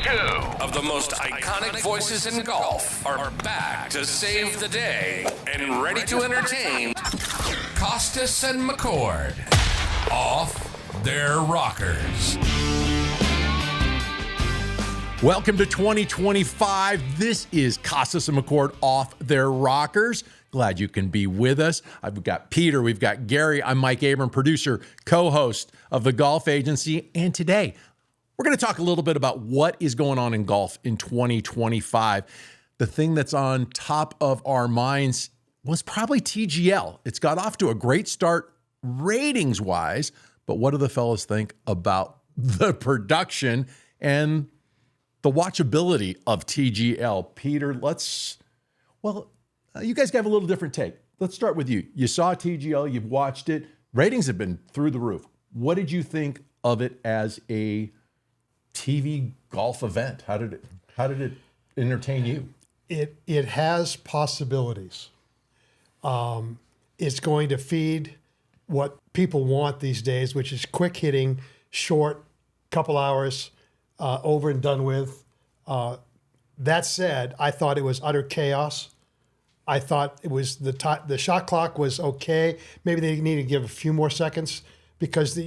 Two of the most iconic voices in golf are back to save the day and ready to entertain Kostis and McCord. Off their rockers. Welcome to 2025. This is Kostis and McCord off their rockers. Glad you can be with us. I've got Peter, we've got Gary. I'm Mike Abram, producer, co-host of the Golf Agency. And today, we're going to talk a little bit about what is going on in golf in 2025. The thing that's on top of our minds was probably TGL. It's got off to a great start ratings-wise, but what do the fellas think about the production and the watchability of TGL? Peter, you guys have a little different take. Let's start with you. You saw TGL, you've watched it. Ratings have been through the roof. What did you think of it as a TV golf event? How did it entertain you? It has possibilities. It's going to feed what people want these days, which is quick hitting, short, couple hours, over and done with. That said, I thought it was utter chaos. I thought it was the shot clock was okay. Maybe they needed to give a few more seconds because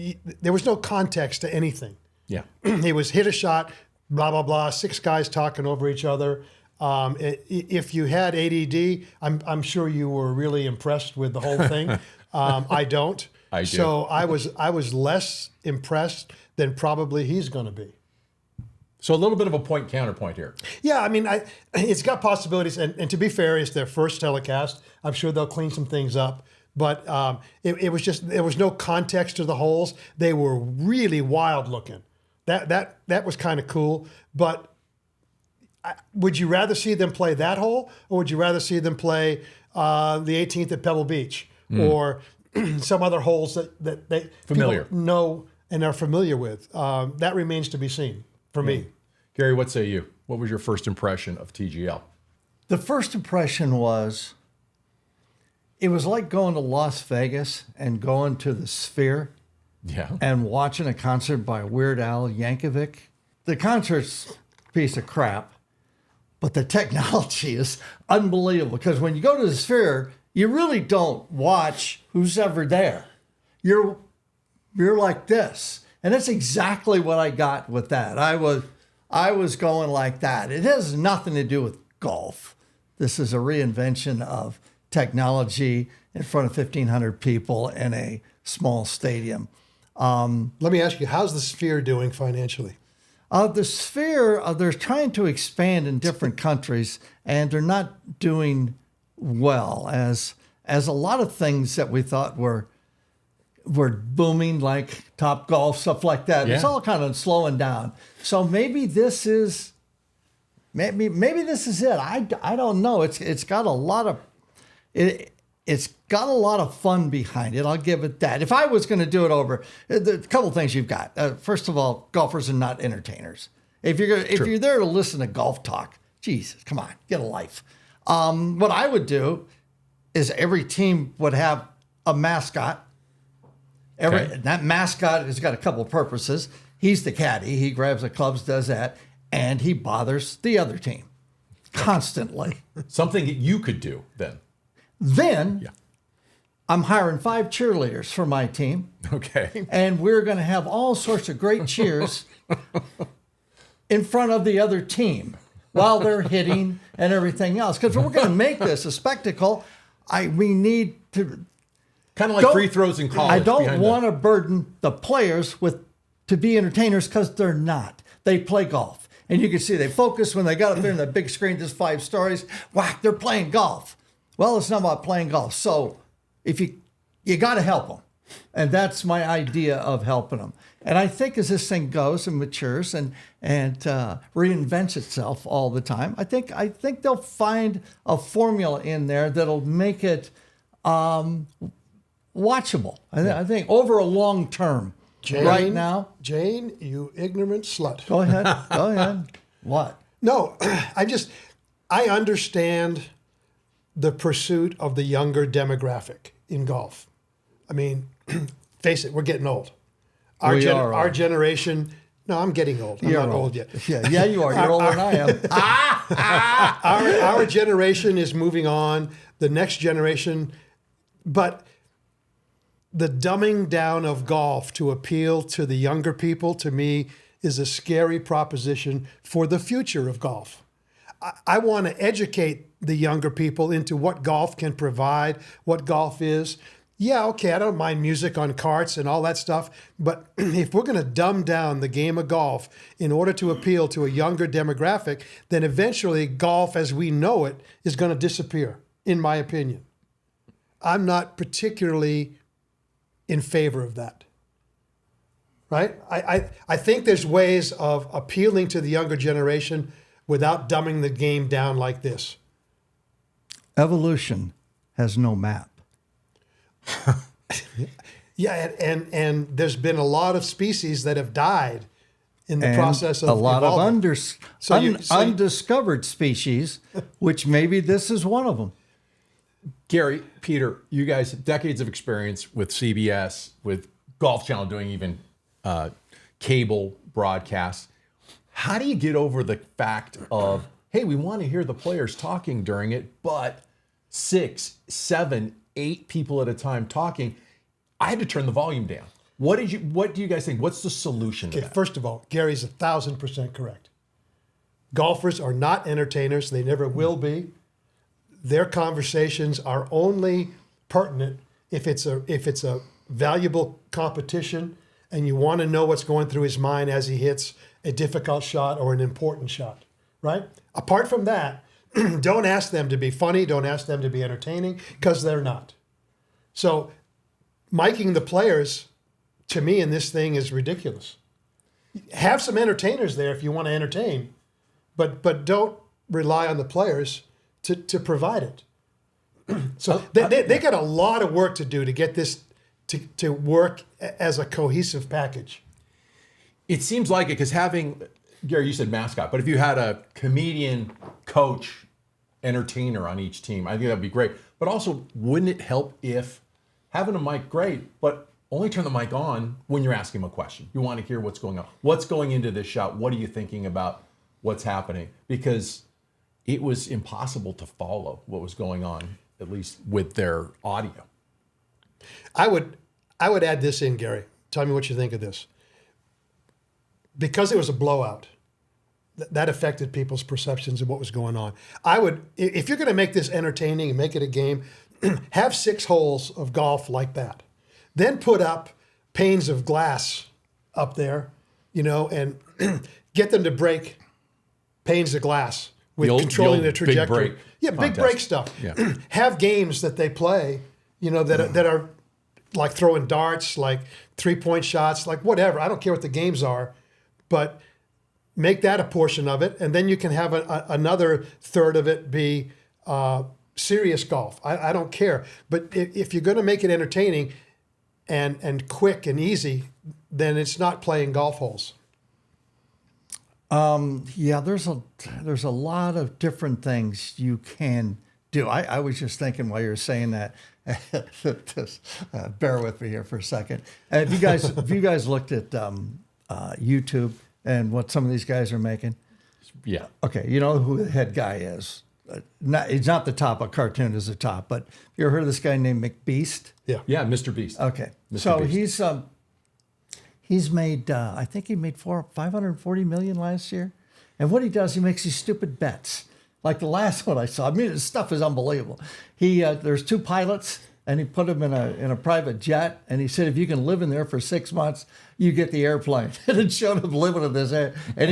there was no context to anything. Yeah. It was hit a shot, blah, blah, blah, six guys talking over each other. If you had ADD, I'm sure you were really impressed with the whole thing. I don't. I do. So I was less impressed than probably he's going to be. So a little bit of a point counterpoint here. Yeah, I mean, it's got possibilities. And to be fair, it's their first telecast. I'm sure they'll clean some things up. But it was just, there was no context to the holes. They were really wild looking. That was kind of cool. But would you rather see them play that hole, or would you rather see them play the 18th at Pebble Beach or some other holes that they familiar know and are familiar with? That remains to be seen for me. Gary, what say you? What was your first impression of TGL? The first impression was, it was like going to Las Vegas and going to the Sphere and watching a concert by Weird Al Yankovic. The concert's a piece of crap, but the technology is unbelievable, because when you go to the Sphere, you really don't watch who's ever there. You're like this. And that's exactly what I got with that. I was going like that. It has nothing to do with golf. This is a reinvention of technology in front of 1,500 people in a small stadium. Let me ask you, how's the Sphere doing financially? The Sphere, they're trying to expand in different countries, and they're not doing well, as a lot of things that we thought were booming, like Top Golf, stuff like that. Yeah. It's all kind of slowing down. So maybe this is it. I don't know. It's got a lot of fun behind it. I'll give it that. If I was going to do it over, a couple of things you've got. First of all, golfers are not entertainers. If you're there to listen to golf talk, Jesus, come on, get a life. What I would do is every team would have a mascot. That mascot has got a couple of purposes. He's the caddy. He grabs the clubs, does that, and he bothers the other team constantly. Something that you could do then. I'm hiring 5 cheerleaders for my team. Okay. And we're going to have all sorts of great cheers in front of the other team while they're hitting and everything else. Because we're going to make this a spectacle. We need to... Kind of like free throws in college. I don't want to burden the players to be entertainers, because they're not. They play golf. And you can see they focus when they got up there in the big screen, just 5 stories. Whack, they're playing golf. Well, it's not about playing golf. So if you got to help them. And that's my idea of helping them. And I think as this thing goes and matures and reinvents itself all the time, I think they'll find a formula in there that'll make it watchable. I think over a long term. Jane, right now. Jane, you ignorant slut. Go ahead. Go ahead. What? No, I understand the pursuit of the younger demographic in golf. I mean, face it, we're getting old. Our generation No, I'm getting old. I'm not old yet. Yeah, you are. You're older than I am. Our generation is moving on. The next generation, but the dumbing down of golf to appeal to the younger people, to me, is a scary proposition for the future of golf. I want to educate the younger people into what golf can provide, what golf is. Yeah, okay, I don't mind music on carts and all that stuff, but if we're going to dumb down the game of golf in order to appeal to a younger demographic, then eventually golf as we know it is going to disappear, in my opinion. I'm not particularly in favor of that. Right? I think there's ways of appealing to the younger generation without dumbing the game down like this. Evolution has no map. Yeah, and there's been a lot of species that have died in the process of a lot evolving. of undiscovered species, which maybe this is one of them. Gary, Peter, you guys have decades of experience with CBS, with Golf Channel doing even cable broadcasts. How do you get over the fact of, hey, we want to hear the players talking during it, but 6, 7, 8 people at a time talking? I had to turn the volume down. What do you guys think? What's the solution to that? First of all, Gary's 1,000% correct. Golfers are not entertainers. They never will be. Their conversations are only pertinent if it's a valuable competition and you want to know what's going through his mind as he hits a difficult shot or an important shot, right? Apart from that, don't ask them to be funny. Don't ask them to be entertaining, because they're not. So miking the players, to me, in this thing is ridiculous. Have some entertainers there if you want to entertain, but don't rely on the players to provide it. So they got a lot of work to do to get this to work as a cohesive package. It seems like it, because having, Gary, you said mascot, but if you had a comedian, coach, entertainer on each team, I think that'd be great. But also, wouldn't it help if having a mic, great, but only turn the mic on when you're asking them a question. You want to hear what's going on. What's going into this shot? What are you thinking about what's happening? Because it was impossible to follow what was going on, at least with their audio. I would add this in, Gary. Tell me what you think of this. Because it was a blowout, that affected people's perceptions of what was going on. I would, if you're going to make this entertaining and make it a game, have 6 holes of golf like that. Then put up panes of glass up there, and get them to break panes of glass with controlling the trajectory. Big break stuff. Yeah. Have games that they play, that are like throwing darts, like 3-point shots, like whatever. I don't care what the games are, but make that a portion of it, and then you can have another third of it be serious golf. I don't care. But if you're going to make it entertaining and quick and easy, then it's not playing golf holes. There's a lot of different things you can do. I was just thinking while you were saying that. Just, bear with me here for a second. Have you guys looked at YouTube and what some of these guys are making? Yeah. Okay, you know who the head guy is. He's not the top. A cartoon is the top. But you ever heard of this guy named McBeast? Yeah. Yeah, Mr. Beast. Okay. Mr. So Beast. he's made, I think he made $540 million last year. And what he does, he makes these stupid bets. Like the last one I saw. I mean, this stuff is unbelievable. There's 2 pilots, and he put them in a private jet, and he said, if you can live in there for 6 months, you get the airplane. And it showed him living in this air, and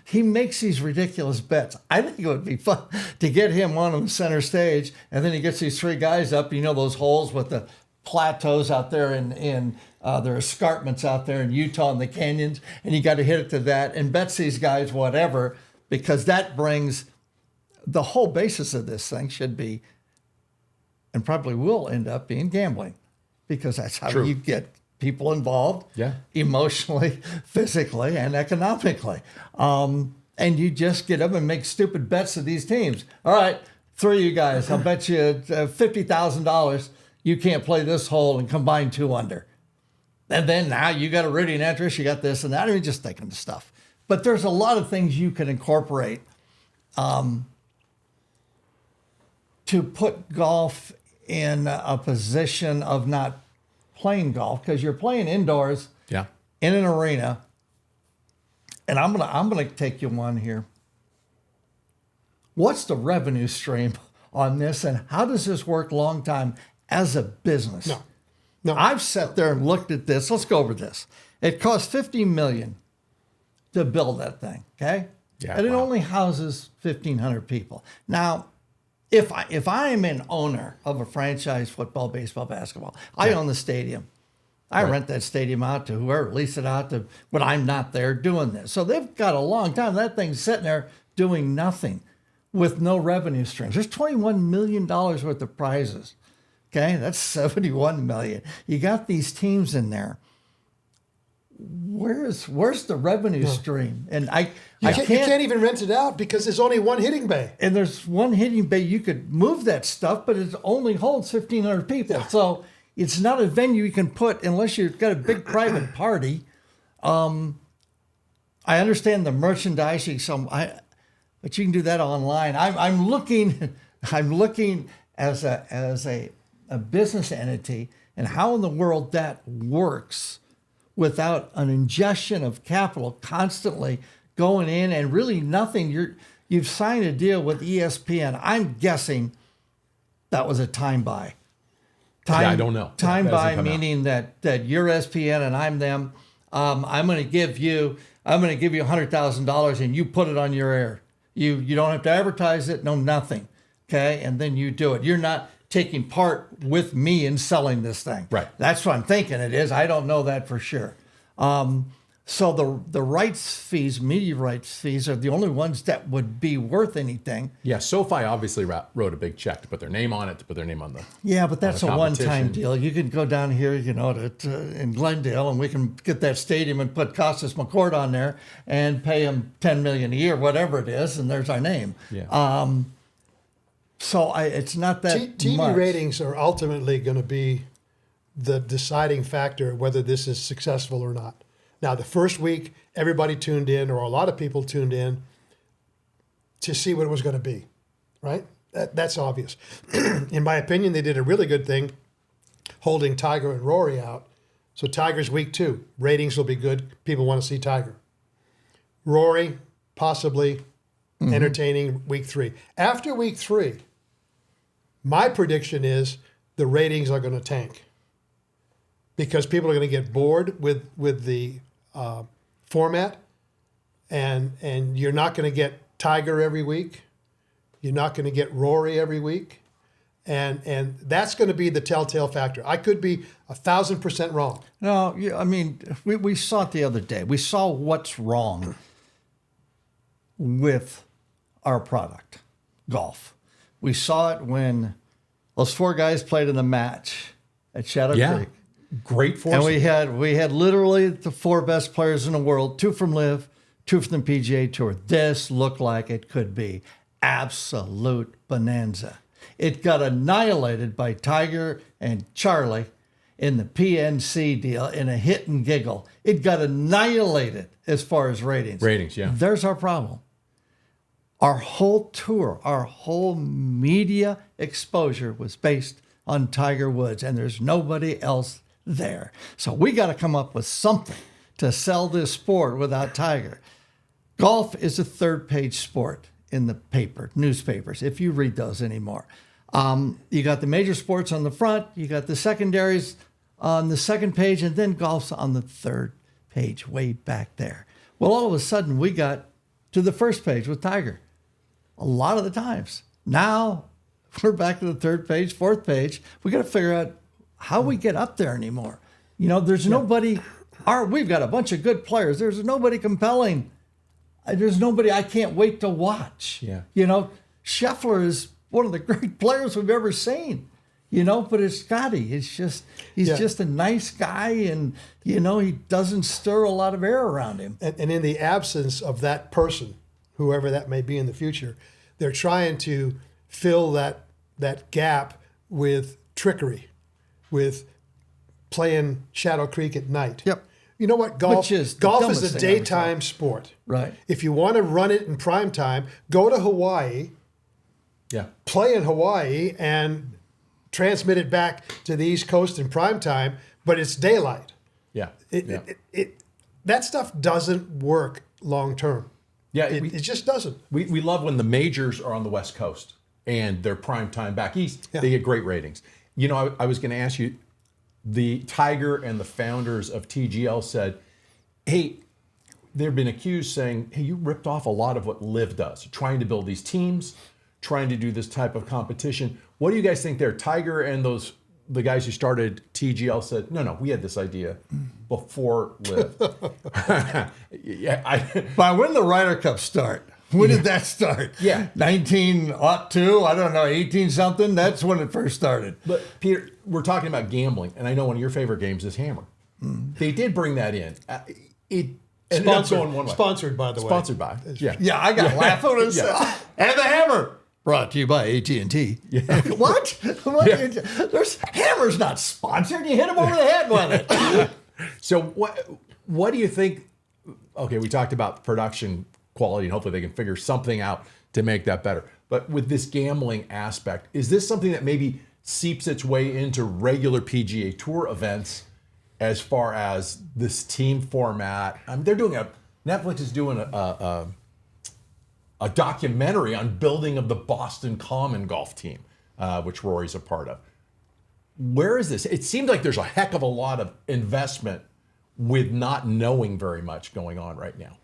he makes these ridiculous bets. I think it would be fun to get him on the center stage, and then he gets these 3 guys up, those holes with the plateaus out there in there are escarpments out there in Utah in the canyons, and you got to hit it to that, and bets these guys whatever, because that brings the whole basis of this thing should be, and probably will end up being, gambling, because that's how you get people involved, emotionally, physically, and economically. And you just get them and make stupid bets of these teams. All right, 3 of you guys, I'll bet you $50,000 you can't play this hole and combine 2 under. And then now you got a rooting interest, you got this and that. I mean, just thinking of stuff. But there's a lot of things you can incorporate to put golf in a position of not playing golf, because you're playing indoors in an arena. And I'm gonna take you one here. What's the revenue stream on this, and how does this work long time as a business? No. I've sat there and looked at this. Let's go over this. It costs $50 million to build that thing, okay? Yeah, and it wow. only houses 1,500 people. Now, if I am an owner of a franchise football, baseball, basketball, I own the stadium. I rent that stadium out to whoever, lease it out to when I'm not there doing this. So they've got a long time. That thing's sitting there doing nothing with no revenue streams. There's $21 million worth of prizes. Okay, that's $71 million. You got these teams in there. Where's the revenue stream? And You can't even rent it out because there's only one hitting bay. And there's one hitting bay. You could move that stuff, but it only holds 1,500 people. Yeah. So it's not a venue you can put unless you've got a big private party. I understand the merchandising, but you can do that online. I'm looking as a business entity and how in the world that works without an ingestion of capital constantly going in and really nothing. You've signed a deal with ESPN. I'm guessing that was a time buy. I don't know. Time buy meaning that you're ESPN and I'm them. I'm going to give you $100,000 and you put it on your air. You don't have to advertise it, no nothing. Okay, and then you do it. You're not taking part with me in selling this thing. Right. That's what I'm thinking it is. I don't know that for sure. So the rights fees, media rights fees, are the only ones that would be worth anything. Yeah, SoFi obviously wrote a big check to put their name on it, to put their name on the. Yeah, but that's on a one-time competition. deal. You can go down here, in Glendale, and we can get that stadium and put Kostis McCord on there and pay him $10 million a year, whatever it is, and there's our name. Yeah. So it's not that TV much. ratings are ultimately going to be the deciding factor whether this is successful or not. Now, the first week, everybody tuned in, or a lot of people tuned in to see what it was going to be, right? That's obvious. In my opinion, they did a really good thing holding Tiger and Rory out. So Tiger's week 2. Ratings will be good. People want to see Tiger. Rory, possibly entertaining week 3. After week 3, my prediction is the ratings are going to tank because people are going to get bored with the format, and you're not going to get Tiger every week. You're not going to get Rory every week. And that's going to be the telltale factor. I could be 1,000% wrong. No, I mean, we saw it the other day. We saw what's wrong with our product, golf. We saw it when those 4 guys played in the match at Shadow Creek. Great force. And we had literally the 4 best players in the world, 2 from LIV, 2 from the PGA Tour. This looked like it could be absolute bonanza. It got annihilated by Tiger and Charlie in the PNC deal in a hit and giggle. It got annihilated as far as ratings. Ratings, yeah. There's our problem. Our whole tour, our whole media exposure was based on Tiger Woods, and there's nobody else there. So we got to come up with something to sell this sport without Tiger. Golf is a 3rd-page sport in the newspapers, if you read those anymore. You got the major sports on the front, you got the secondaries on the 2nd page, and then golf's on the 3rd page, way back there. Well, all of a sudden, we got to the 1st page with Tiger. A lot of the times. Now, we're back to the 3rd page, 4th page. We got to figure out how we get up there anymore. There's nobody. We've got a bunch of good players. There's nobody compelling. There's nobody I can't wait to watch. Yeah. Scheffler is one of the great players we've ever seen. But it's Scotty. He's just a nice guy, and he doesn't stir a lot of air around him. And in the absence of that person, whoever that may be in the future, they're trying to fill that gap with trickery, with playing Shadow Creek at night. Yep. You know what? Golf is dumbest a thing I ever saw. daytime sport. Right. If you want to run it in prime time, go to Hawaii, Yeah. play in Hawaii, and transmit it back to the East Coast in prime time, but it's daylight. Yeah. That stuff doesn't work long term. Yeah. It just doesn't. We love when the majors are on the West Coast and they're prime time back east. Yeah. They get great ratings. You know, I was going to ask you, the Tiger and the founders of TGL said, hey, they've been accused saying, hey, you ripped off a lot of what Liv does, trying to build these teams, trying to do this type of competition. What do you guys think there? Tiger and the guys who started TGL said, no, we had this idea before Liv. But when the Ryder Cup start? When did that start? Yeah. 1902, I don't know, 18 something. That's when it first started. But Peter, we're talking about gambling, and I know one of your favorite games is Hammer. They did bring that in. Sponsored, by the way. Sponsored by. Yeah. Yeah, I got laugh when it said, and the hammer. Brought to you by AT&T. Yeah. What? Hammer's not sponsored. You hit him over the head with it. So what do you think? Okay, we talked about production quality, and hopefully they can figure something out to make that better. But with this gambling aspect, is this something that maybe seeps its way into regular PGA Tour events as far as this team format? I mean, Netflix is doing a documentary on building of the Boston Common golf team, which Rory's a part of. Where is this? It seems like there's a heck of a lot of investment with not knowing very much going on right now.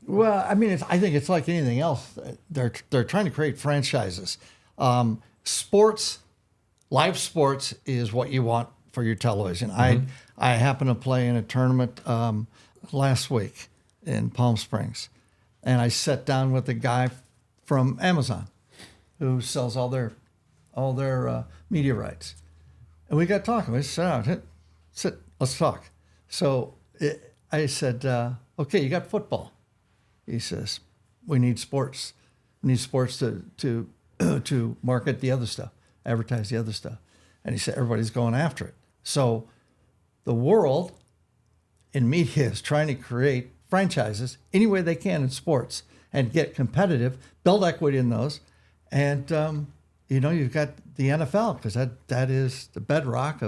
Well, I mean, I think it's like anything else. They're trying to create franchises. Sports, live sports is what you want for your television. Mm-hmm. I happened to play in a tournament last week in Palm Springs, and I sat down with a guy from Amazon who sells all their media rights, and we got talking. We sat down, sit, let's talk. So I said, okay, you got football. He says, we need sports. We need sports to market the other stuff, advertise the other stuff. And he said, everybody's going after it. So the world in media is trying to create franchises any way they can in sports and get competitive, build equity in those. And, you've got the NFL, because that is the bedrock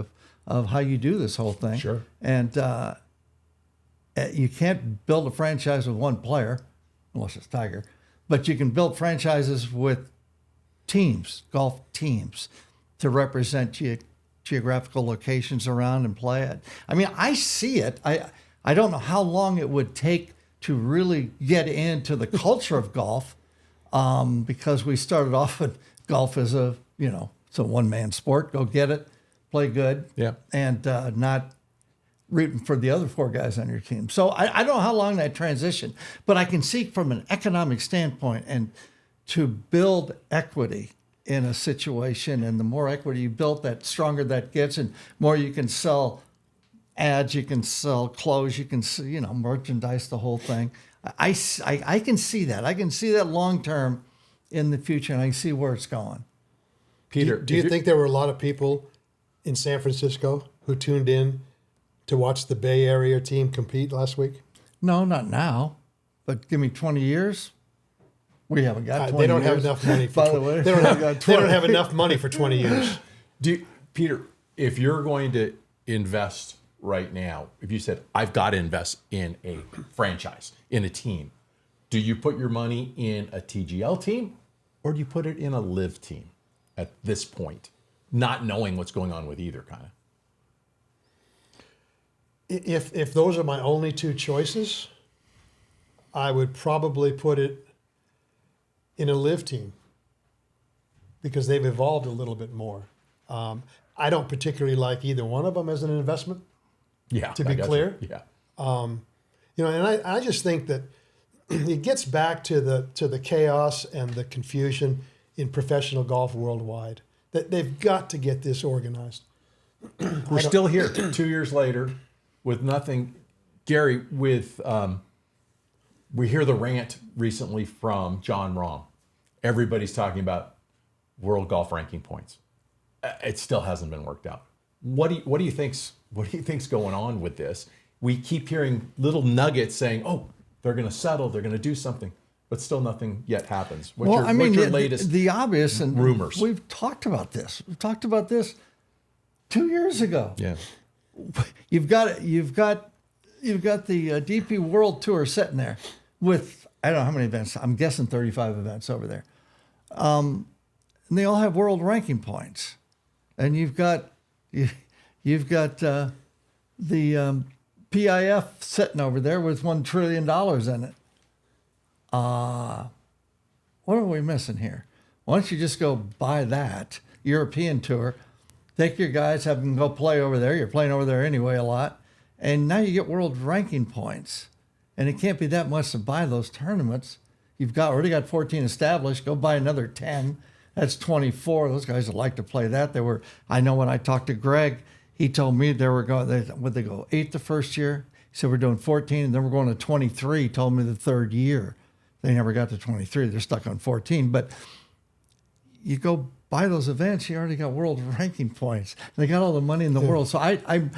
of how you do this whole thing. Sure. And you can't build a franchise with one player, unless it's Tiger, but you can build franchises with teams, golf teams, to represent geographical locations around and play it. I mean, I see it. I don't know how long it would take to really get into the culture of golf, because we started off with golf as it's a one-man sport. Go get it, play good, and not rooting for the other four guys on your team. So I don't know how long that transition, but I can see from an economic standpoint, and to build equity in a situation, and the more equity you build, that stronger that gets, and more you can sell ads, you can sell clothes, you can merchandise, the whole thing. I can see that. I can see that long term in the future, and I see where it's going. Peter, do you think there were a lot of people in San Francisco who tuned in to watch the Bay Area team compete last week? No, not now. But give me 20 years. We haven't got 20 years. They don't have enough money. By the way, they don't have enough money for 20 years. Peter, if you're going to invest right now, if you said, I've got to invest in a franchise, in a team, do you put your money in a TGL team, or do you put it in a Liv team at this point, not knowing what's going on with either kind of? If those are my only two choices, I would probably put it in a Liv team, because they've evolved a little bit more. I don't particularly like either one of them as an investment. Yeah, to be clear. Yeah. And I just think that it gets back to the chaos and the confusion in professional golf worldwide. That they've got to get this organized. We're still here 2 years later with nothing. Gary, we hear the rant recently from John Rahm. Everybody's talking about world golf ranking points. It still hasn't been worked out. what do you think's going on with this? We keep hearing little nuggets saying, "Oh, they're going to settle, they're going to do something," but still nothing yet happens. What's your latest the obvious and rumors? We've talked about this. We've talked about this 2 years ago. Yeah. You've got the DP World Tour sitting there with, I don't know how many events. I'm guessing 35 events over there, and they all have world ranking points. And you've got the PIF sitting over there with $1 trillion in it. What are we missing here? Why don't you just go buy that European tour, take your guys, have them go play over there. You're playing over there anyway a lot. And now you get world ranking points. And it can't be that much to buy those tournaments. You've already got 14 established. Go buy another 10. That's 24. Those guys would like to play that. I know when I talked to Greg, he told me they would they go 8 the first year? He said, we're doing 14, and then we're going to 23. He told me the third year. They never got to 23. They're stuck on 14. But you go buy those events, you already got world ranking points. They got all the money in the world. So I'm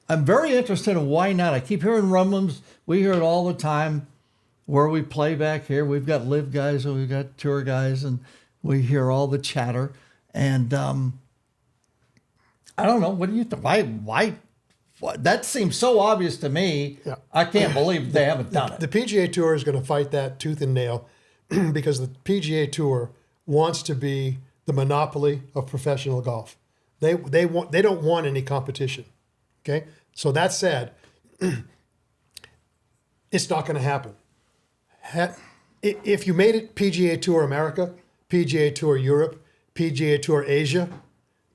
very interested in why not. I keep hearing rumblings. We hear it all the time where we play back here. We've got live guys and we've got tour guys, and we hear all the chatter. And I don't know. What do you think? Why? That seems so obvious to me. Yeah. I can't believe they haven't done it. The PGA Tour is going to fight that tooth and nail because the PGA Tour wants to be the monopoly of professional golf. They don't want any competition. Okay? So that said, it's not going to happen. If you made it PGA Tour America, PGA Tour Europe, PGA Tour Asia,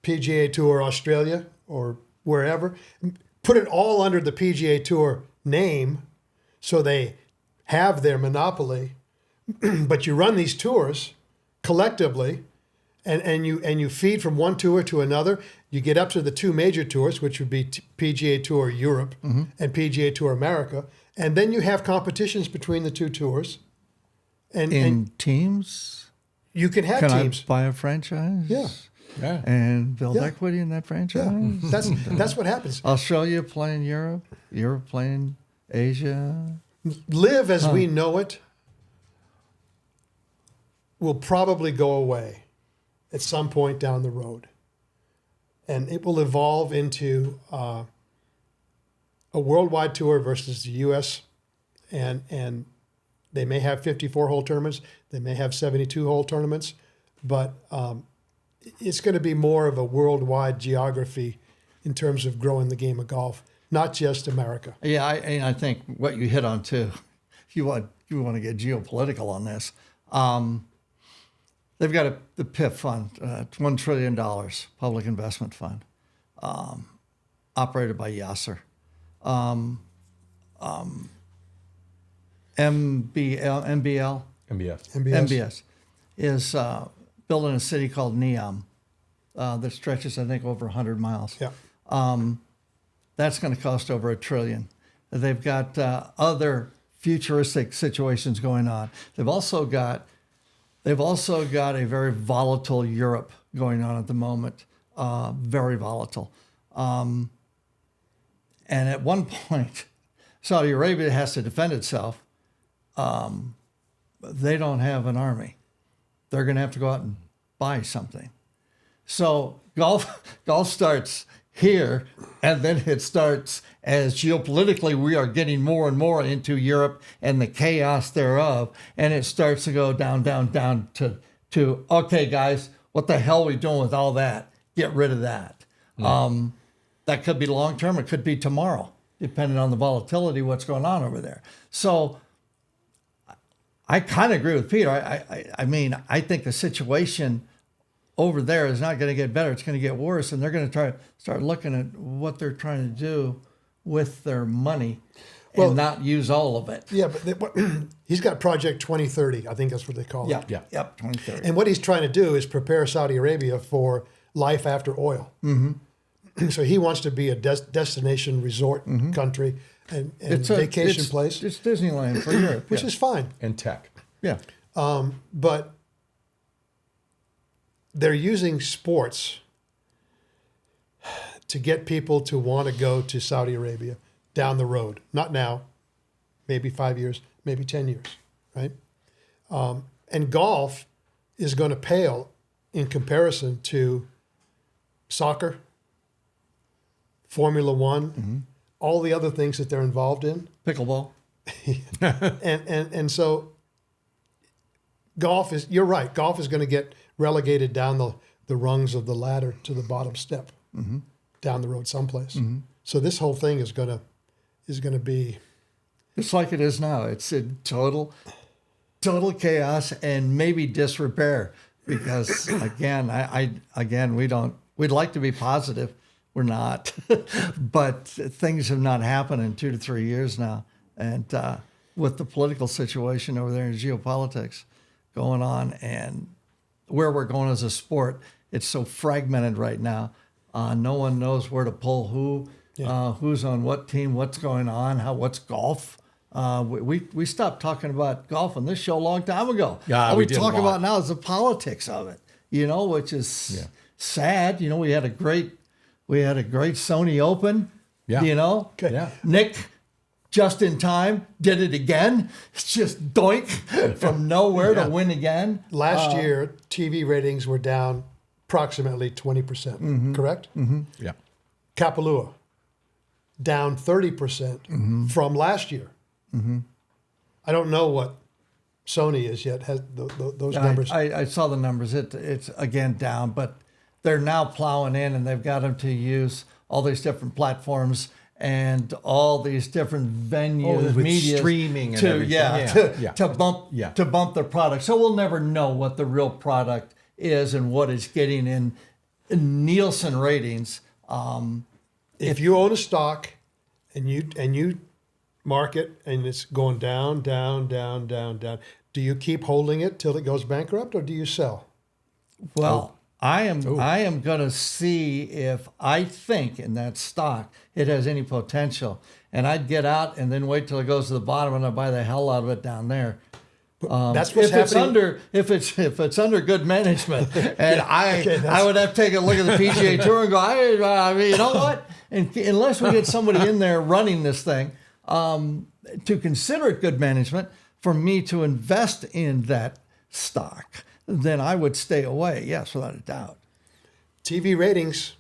PGA Tour Australia, or wherever, put it all under the PGA Tour name so they have their monopoly, but you run these tours collectively and you feed from one tour to another. You get up to the two major tours, which would be PGA Tour Europe and PGA Tour America, and then you have competitions between the two tours. And teams? You can have teams. I buy a franchise? Yeah. And build equity in that franchise? Yeah. That's what happens. Australia playing Europe, Europe playing Asia. Live as we know it will probably go away at some point down the road. And it will evolve into a worldwide tour versus the U.S. And they may have 54-hole tournaments. They may have 72-hole tournaments. But it's going to be more of a worldwide geography in terms of growing the game of golf, not just America. Yeah, I think what you hit on too, if you want to get geopolitical on this, they've got the PIF fund, $1 trillion public investment fund, operated by Yasser. MBS is building a city called Neom that stretches, I think, over 100 miles. Yeah. That's going to cost over $1 trillion. They've got other futuristic situations going on. They've also got a very volatile Europe going on at the moment, very volatile. And at one point, Saudi Arabia has to defend itself. They don't have an army. They're going to have to go out and buy something. So golf starts here, and then it starts as geopolitically we are getting more and more into Europe and the chaos thereof, and it starts to go down to okay, guys, what the hell are we doing with all that? Get rid of that. That could be long term. It could be tomorrow, depending on the volatility, what's going on over there. So I kind of agree with Peter. I mean, I think the situation over there is not going to get better. It's going to get worse, and they're going to start looking at what they're trying to do with their money and not use all of it. Yeah, but he's got Project 2030. I think that's what they call it. Yep, 2030. And what he's trying to do is prepare Saudi Arabia for life after oil. Mm-hmm. So he wants to be a destination resort country and vacation place. It's Disneyland for Europe. Which is fine. And tech. Yeah. But they're using sports to get people to want to go to Saudi Arabia down the road. Not now, maybe 5 years, maybe 10 years, right? And golf is going to pale in comparison to soccer, Formula One, all the other things that they're involved in. Pickleball. and so golf is, you're right, golf is going to get relegated down the rungs of the ladder to the bottom step down the road someplace. So this whole thing is going to be, It's like it is now. It's in total chaos and maybe disrepair because again, we'd like to be positive. We're not, but things have not happened in 2 to 3 years now. And with the political situation over there in geopolitics going on and where we're going as a sport, it's so fragmented right now. No one knows where to pull who, who's on what team, what's going on, what's golf. We stopped talking about golf on this show a long time ago. All we talk about now is the politics of it, which is sad. We had a great Sony Open. Nick, just in time, did it again. It's just doink from nowhere to win again. Last year, TV ratings were down approximately 20%, correct? Yeah. Kapalua, down 30% from last year. I don't know what Sony is yet, has those numbers. I saw the numbers. It's again down, but they're now plowing in and they've got them to use all these different platforms and all these different venues, with media streaming and everything. to bump their product. So we'll never know what the real product is and what it's getting in Nielsen ratings. If you own a stock and you market and it's going down, down, down, down, down, do you keep holding it till it goes bankrupt or do you sell? Well, I am going to see if I think in that stock it has any potential, and I'd get out and then wait till it goes to the bottom and I buy the hell out of it down there. That's what's happening. If it's under good management, and I would have to take a look at the PGA Tour and go, I mean, you know what? And unless we get somebody in there running this thing, to consider it good management for me to invest in that stock, then I would stay away. Yes, without a doubt. TV ratings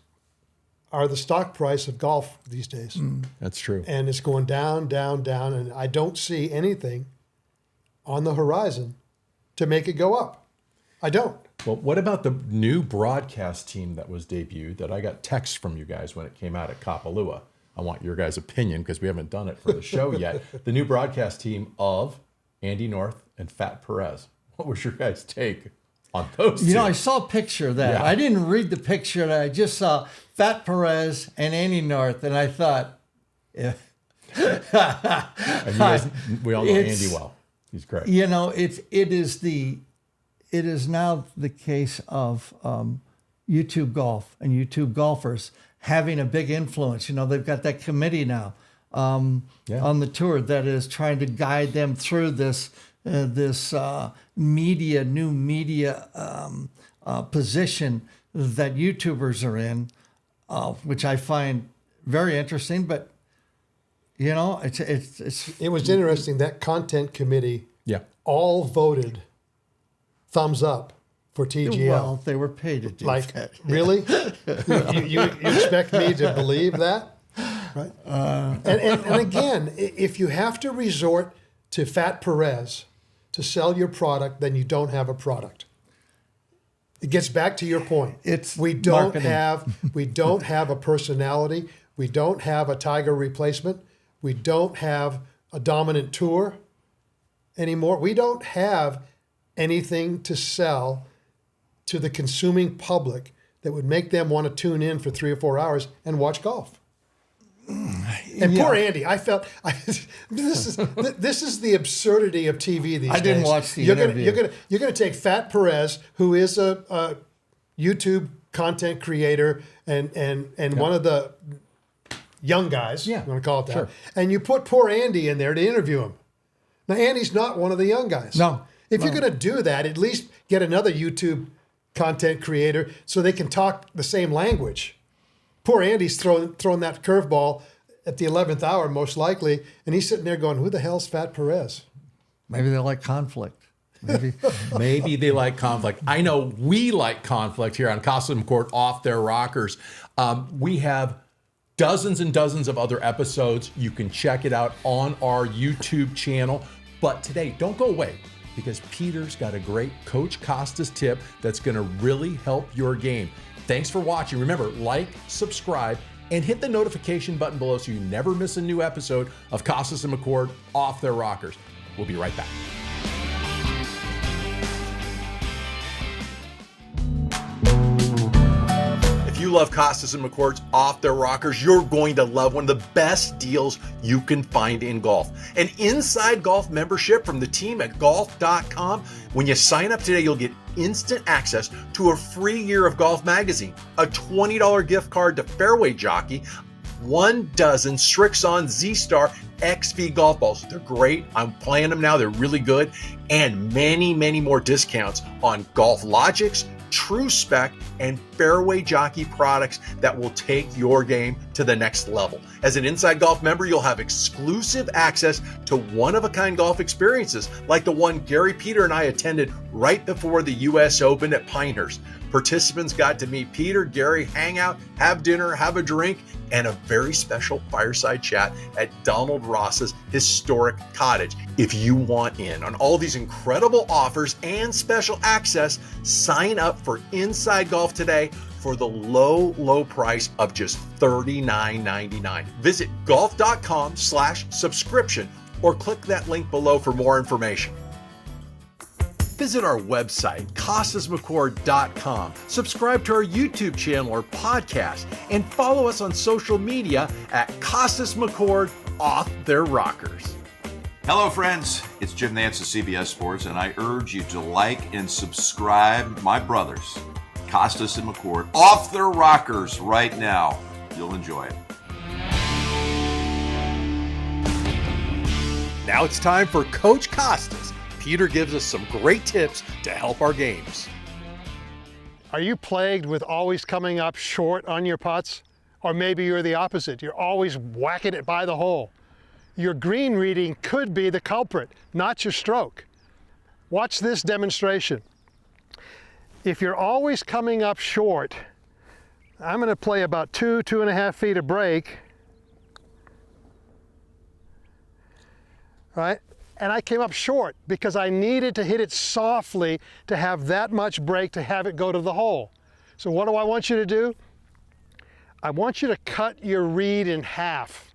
are the stock price of golf these days. That's true. And it's going down, down, down, and I don't see anything on the horizon to make it go up. I don't. Well, what about the new broadcast team that was debuted that I got texts from you guys when it came out at Kapalua? I want your guys' opinion because we haven't done it for the show yet. The new broadcast team of Andy North and Fat Perez. What was your guys' take on those two? I saw a picture of that. Yeah. I didn't read the picture. I just saw Fat Perez and Andy North, and I thought, yeah. And you guys, we all know Andy well. He's great. It is now the case of YouTube golf and YouTube golfers having a big influence. They've got that committee now on the tour that is trying to guide them through this new media position that YouTubers are in, which I find very interesting. But it was interesting that content committee all voted thumbs up for TGL. Well, they were paid to do that. Really? you expect me to believe that? Right. And again, if you have to resort to Fat Perez to sell your product, then you don't have a product. It gets back to your point. We don't have a personality. We don't have a Tiger replacement. We don't have a dominant tour anymore. We don't have anything to sell to the consuming public that would make them want to tune in for 3 or 4 hours and watch golf. And poor Andy, I felt this is the absurdity of TV these days. I didn't watch the interview. You're gonna take Fat Perez, who is a YouTube content creator and one of the young guys, you want to call it that, and you put poor Andy in there to interview him. Now Andy's not one of the young guys. No. If you're gonna do that, at least get another YouTube content creator so they can talk the same language. Poor Andy's throwing that curveball at the 11th hour, most likely, and he's sitting there going, "Who the hell's Fat Perez?" Maybe they like conflict. Maybe they like conflict. I know we like conflict here on Kostis and McCord Off Their Rockers. We have dozens and dozens of other episodes. You can check it out on our YouTube channel. But today, don't go away, because Peter's got a great Coach Kostis tip that's going to really help your game. Thanks for watching. Remember, like, subscribe, and hit the notification button below so you never miss a new episode of Kostis and McCord Off Their Rockers. We'll be right back. If you love Kostis and McCord's Off Their Rockers, you're going to love one of the best deals you can find in golf. An Inside Golf membership from the team at golf.com. When you sign up today, you'll get instant access to a free year of Golf Magazine, a $20 gift card to Fairway Jockey, 1 dozen Strixon Z-Star XV golf balls. They're great. I'm playing them now. They're really good. And many, many more discounts on Golf Logics, True Spec, and Fairway Jockey products that will take your game to the next level. As an Inside Golf member, you'll have exclusive access to one-of-a-kind golf experiences like the one Gary, Peter, and I attended right before the U.S. Open at Pinehurst. Participants got to meet Peter, Gary, hang out, have dinner, have a drink, and a very special fireside chat at Donald Ross's historic cottage. If you want in on all these incredible offers and special access, sign up for Inside Golf today for the low, low price of just $39.99. Visit golf.com/subscription or click that link below for more information. Visit our website, KostisMcCord.com. Subscribe to our YouTube channel or podcast, and follow us on social media at Kostis McCord Off Their Rockers. Hello, friends. It's Jim Nance of CBS Sports, and I urge you to like and subscribe my brothers, Kostis and McCord, Off Their Rockers right now. You'll enjoy it. Now it's time for Coach Kostis. Peter gives us some great tips to help our games. Are you plagued with always coming up short on your putts? Or maybe you're the opposite. You're always whacking it by the hole. Your green reading could be the culprit, not your stroke. Watch this demonstration. If you're always coming up short, I'm going to play about 2.5 feet of break. Right? And I came up short because I needed to hit it softly to have that much break to have it go to the hole. So what do I want you to do? I want you to cut your read in half.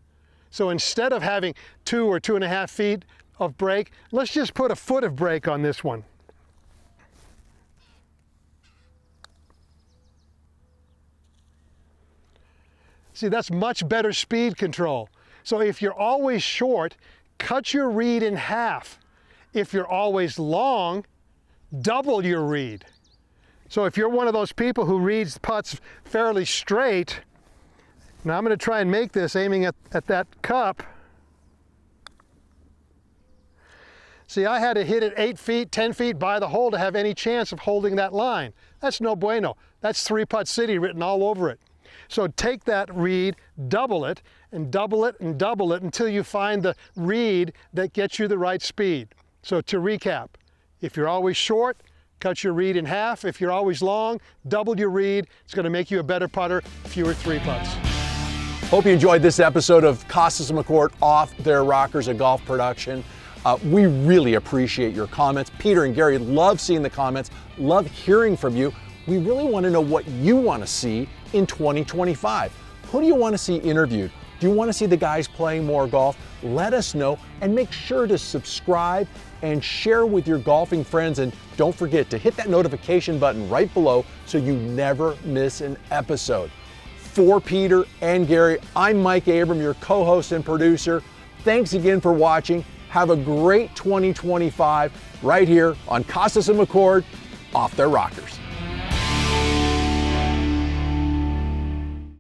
So instead of having 2 or 2.5 feet of break, let's just put a foot of break on this one. See, that's much better speed control. So if you're always short, cut your read in half. If you're always long, double your read. So if you're one of those people who reads putts fairly straight, now I'm going to try and make this aiming at that cup. See, I had to hit it 8 feet, 10 feet by the hole to have any chance of holding that line. That's no bueno. That's 3-putt city written all over it. So take that read, double it, and double it, and double it until you find the read that gets you the right speed. So to recap, if you're always short, cut your read in half. If you're always long, double your read. It's going to make you a better putter, fewer 3-putts. Hope you enjoyed this episode of Kostis and McCord Off Their Rockers, a golf production. We really appreciate your comments. Peter and Gary love seeing the comments, love hearing from you. We really want to know what you want to see in 2025. Who do you want to see interviewed? Do you want to see the guys playing more golf? Let us know, and make sure to subscribe and share with your golfing friends. And don't forget to hit that notification button right below so you never miss an episode. For Peter and Gary, I'm Mike Abram, your co-host and producer. Thanks again for watching. Have a great 2025 right here on Kostis and McCord Off Their Rockers.